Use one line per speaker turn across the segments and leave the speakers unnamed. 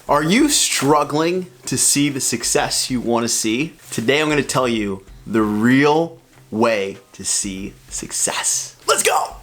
Are you struggling to see the success you want to see? Today I'm going to tell you the real way to see success. Let's go!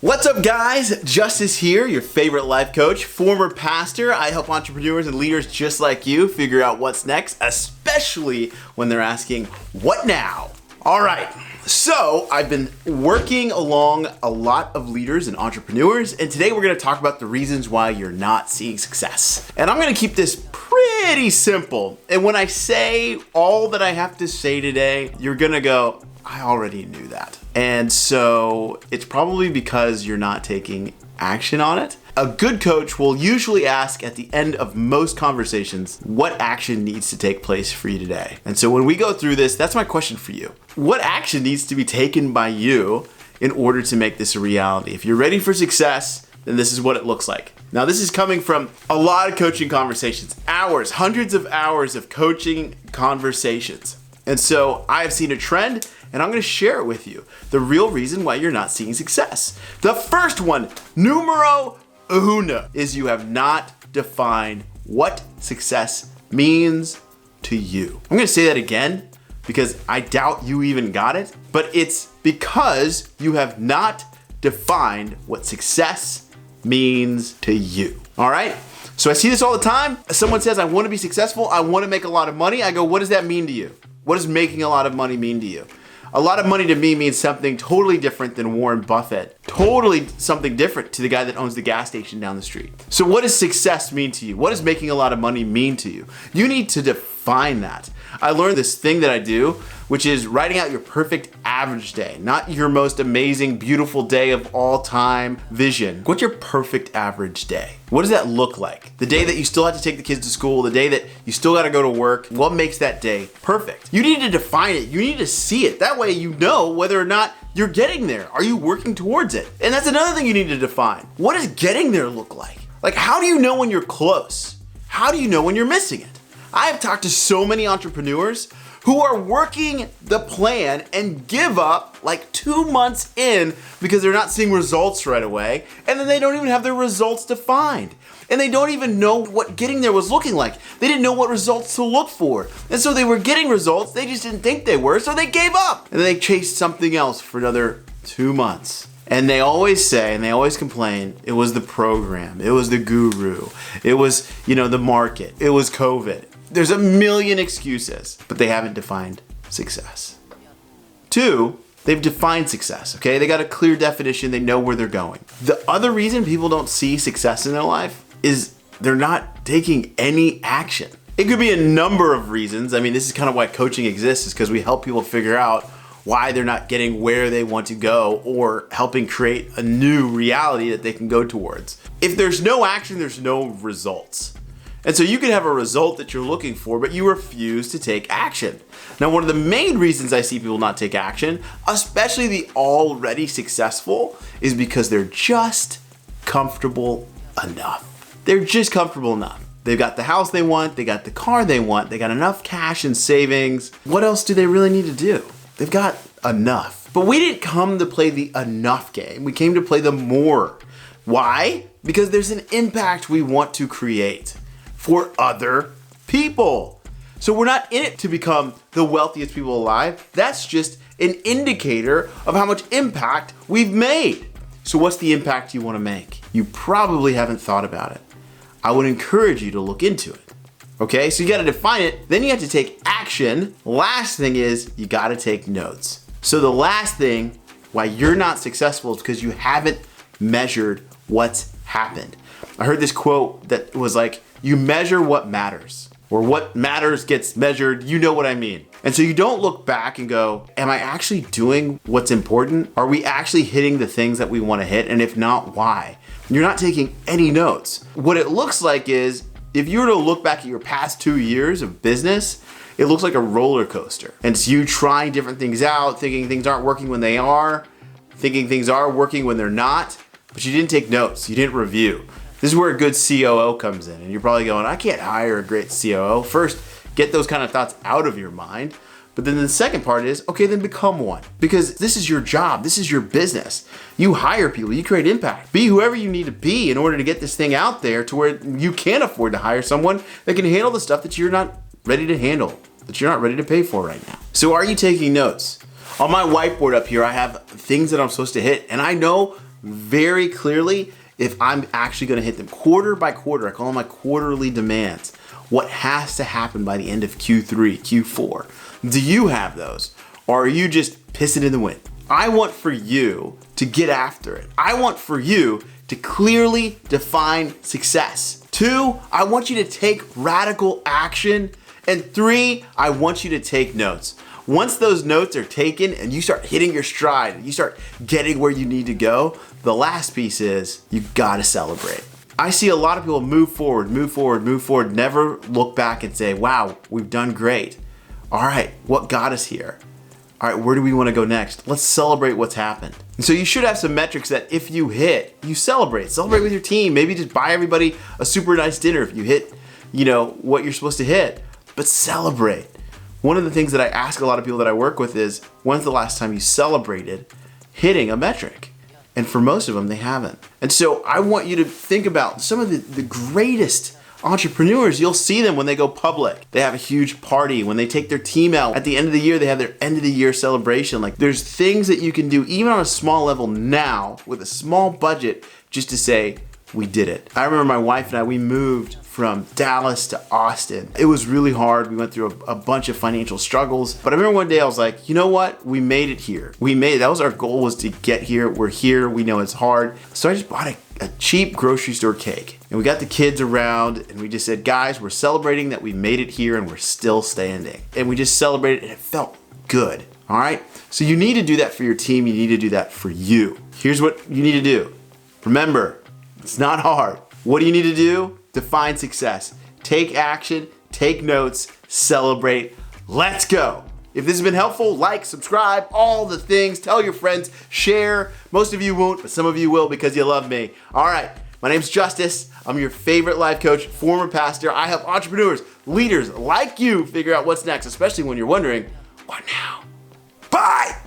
What's up, guys? Justice here, your favorite life coach, former pastor. I help entrepreneurs and leaders just like you figure out what's next, especially when they're asking, what now? All right, so I've been working along a lot of leaders and entrepreneurs, and today we're gonna talk about the reasons why you're not seeing success. And I'm gonna keep this pretty simple. And when I say all that I have to say today, you're gonna go, I already knew that. And so it's probably because you're not taking action on it. A good coach will usually ask at the end of most conversations, what action needs to take place for you today? And so when we go through this, that's my question for you. What action needs to be taken by you in order to make this a reality? If you're ready for success, then this is what it looks like. Now, this is coming from a lot of coaching conversations, hours, hundreds of hours of coaching conversations. And so I have seen a trend, and I'm gonna share it with you. The real reason why you're not seeing success. The first one, numero uno, is you have not defined what success means to you. I'm gonna say that again because I doubt you even got it, but it's because you have not defined what success means to you. All right? So I see this all the time. Someone says, I wanna be successful, I wanna make a lot of money. I go, what does that mean to you? What does making a lot of money mean to you? A lot of money to me means something totally different than Warren Buffett. Totally something different to the guy that owns the gas station down the street. So what does success mean to you? What does making a lot of money mean to you? You need to define that. I learned this thing that I do, which is writing out your perfect average day, not your most amazing, beautiful day of all time vision. What's your perfect average day? What does that look like? The day that you still have to take the kids to school, the day that you still got to go to work, what makes that day perfect? You need to define it. You need to see it. That way you know whether or not you're getting there. Are you working towards it? And that's another thing you need to define. What does getting there look like? Like, how do you know when you're close? How do you know when you're missing it? I have talked to so many entrepreneurs who are working the plan and give up like 2 months in because they're not seeing results right away, and then they don't even have their results defined. And they don't even know what getting there was looking like. They didn't know what results to look for. And so they were getting results, they just didn't think they were, so they gave up. And then they chased something else for another 2 months. And they always say, and they always complain, it was the program, it was the guru, it was, the market, it was COVID. There's a million excuses, but they haven't defined success. 2, they've defined success, okay? They got a clear definition, they know where they're going. The other reason people don't see success in their life is they're not taking any action. It could be a number of reasons. I mean, this is kind of why coaching exists, is because we help people figure out why they're not getting where they want to go or helping create a new reality that they can go towards. If there's no action, there's no results. And so you can have a result that you're looking for, but you refuse to take action. Now, one of the main reasons I see people not take action, especially the already successful, is because they're just comfortable enough. They're just comfortable enough. They've got the house they want, they got the car they want, they got enough cash and savings. What else do they really need to do? They've got enough. But we didn't come to play the enough game. We came to play the more. Why? Because there's an impact we want to create for other people. So we're not in it to become the wealthiest people alive. That's just an indicator of how much impact we've made. So what's the impact you want to make? You probably haven't thought about it. I would encourage you to look into it. Okay, so you got to define it, then you have to take action. Last thing is you got to take notes. So the last thing why you're not successful is because you haven't measured what's happened. I heard this quote that was like, you measure what matters, or what matters gets measured. You know what I mean. And so you don't look back and go, am I actually doing what's important? Are we actually hitting the things that we want to hit? And if not, why? You're not taking any notes. What it looks like is, if you were to look back at your past 2 years of business, it looks like a roller coaster. And it's you trying different things out, thinking things aren't working when they are, thinking things are working when they're not, but you didn't take notes, you didn't review. This is where a good COO comes in. And you're probably going, I can't hire a great COO. First, get those kind of thoughts out of your mind. But then the second part is, okay, then become one. Because this is your job, this is your business. You hire people, you create impact. Be whoever you need to be in order to get this thing out there to where you can afford to hire someone that can handle the stuff that you're not ready to handle, that you're not ready to pay for right now. So are you taking notes? On my whiteboard up here, I have things that I'm supposed to hit, and I know very clearly if I'm actually gonna hit them quarter by quarter. I call them my quarterly demands. What has to happen by the end of Q3, Q4? Do you have those? Or are you just pissing in the wind? I want for you to get after it. I want for you to clearly define success. 2, I want you to take radical action. And 3, I want you to take notes. Once those notes are taken and you start hitting your stride, and you start getting where you need to go, the last piece is you gotta celebrate. I see a lot of people move forward, never look back and say, wow, we've done great. All right, what got us here? All right, where do we wanna go next? Let's celebrate what's happened. And so you should have some metrics that if you hit, you celebrate. Celebrate with your team. Maybe just buy everybody a super nice dinner if you hit, what you're supposed to hit. But celebrate. One of the things that I ask a lot of people that I work with is, when's the last time you celebrated hitting a metric? And for most of them, they haven't. And so I want you to think about some of the greatest entrepreneurs. You'll see them when they go public. They have a huge party. When they take their team out at the end of the year, they have their end of the year celebration. Like, there's things that you can do even on a small level now with a small budget just to say, we did it. I remember my wife and I, we moved from Dallas to Austin. It was really hard. We went through a bunch of financial struggles. But I remember one day I was like, you know what? We made it here. That was our goal, was to get here. We're here. We know it's hard. So I just bought a cheap grocery store cake. And we got the kids around and we just said, guys, we're celebrating that we made it here and we're still standing. And we just celebrated and it felt good. All right? So you need to do that for your team. You need to do that for you. Here's what you need to do. Remember, it's not hard. What do you need to do? Define success. Take action, take notes, celebrate. Let's go. If this has been helpful, like, subscribe, all the things. Tell your friends, share. Most of you won't, but some of you will because you love me. All right, my name's Justice. I'm your favorite life coach, former pastor. I help entrepreneurs, leaders like you figure out what's next, especially when you're wondering, what now? Bye.